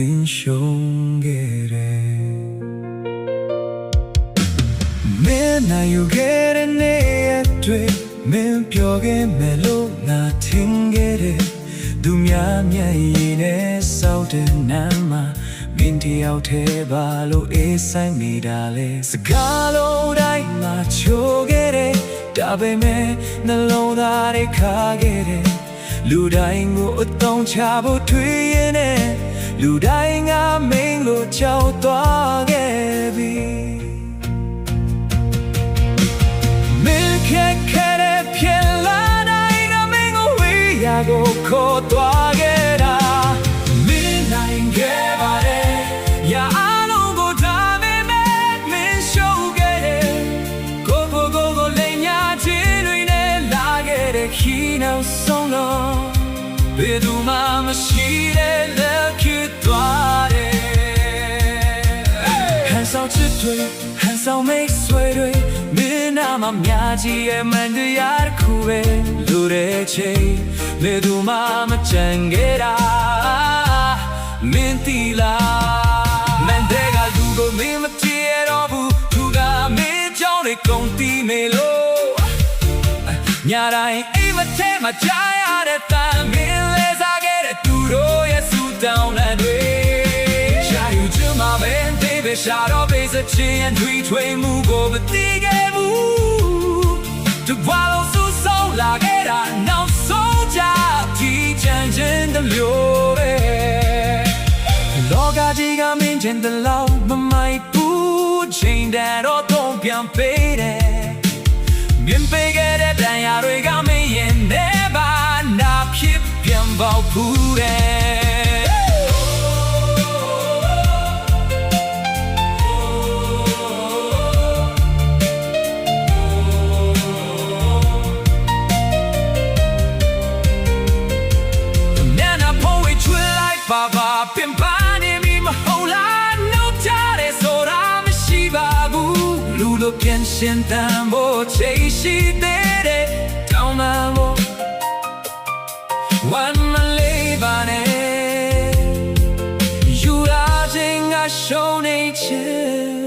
င်ရှုံးခဲ့တယ်မင်းနိုင်ယူခဲ့တဲ့နေ့ရက်တွေမင်းပြောခဲ့မယ်လို့ငါထင်ခဲ့တယ်သူများမျက်ရည်နဲ့စောက်တဲ့နာမှာမင်းတယောက်တည်းပါလို့အေးဆိုင်နေတာလေစကားလုံးတိုင်းမှာချိုးခဲ့တယ်ဒါပေမဲ့နှလုံးသားတွေခါခဲ့တယ်လူတိုင်းကိုအသုံးချဖို့ထွေးရင်နဲ့လူတိုင်းကမင်းလို့ကြောက်သွားခဲ့ပြီမင်းခက်ခဲတဲ့ဖြစ်လာတိုင်းကမင်းကိုဝေးရာကိုခေါ်သွားခဲ့တာမင်းနိုင်ခဲ့ပါတယ်ရာအလုံးကိုဒါပေမဲ့မင်းရှုံးခဲ့တယ်ကိုလိမ်ညာချင်းတွေနဲ့လာခဲ့တဲ့ခီးနောက်ဆုံးတော့ဘယ်သူမှမရှိတဲ့လက်ဖြစ်သွားတယ်ဟန်ဆောင်ချစ်တွေဟန်ဆောင်မိတ်ဆွေတွေမင်းနာမများကြီးရဲ့မန်တရားတစ်ခုပဲလူတဲ့ချိန်ဘယ်သူမှမကြံခဲ့တာမင်းတီလာမန်တဲ့ကလူကိုမင်းမကြည့်ရတော့ဘူးသူကမင်းကြောင့်လေကုန်တီးမေလို့ညတိုင်းအိမ်မထဲမှာကြားရတဲ့တန်မင်းလေးစားခဲ့တဲ့သူတို့ရဲ့ဆူတောင်းလန့်တွေရှာယူချင်မှာပဲတေးပဲရှာတော့ပေးစချင်ရင်တွေးထွေးမှုကိုမသိခဲ့ဘူးတဘလုံးဆူဆုံးလာခဲ့တာနောက်ဆုံးကြဒီချမ်းချင်းတလို့ပဲလောကကြီးကမင်းချင်းတလောက်မမိုက်ဘူးချိန်တဲ့တော့တော့ပြန်ပေးတယ်မြင်ပေးခဲ့တဲ့တန်ရာတွေကမင်းရင်နေပါနာဖြစ်ပြန်ပေါက်ဖူးတယ်မျက်နှာဖုံးဝေချွေလိုက်ပါပါပင်ပန်းနေပြီမဟုတ်လားနှုတ်ချတဲ့ဆိုတာမရှိပါဘူးလူလိုပြန်ရှင်တန်ဖို့ချိန်ရှိသေးတယ်တောင်းလာဖို့One malevane, you are doing a show nature.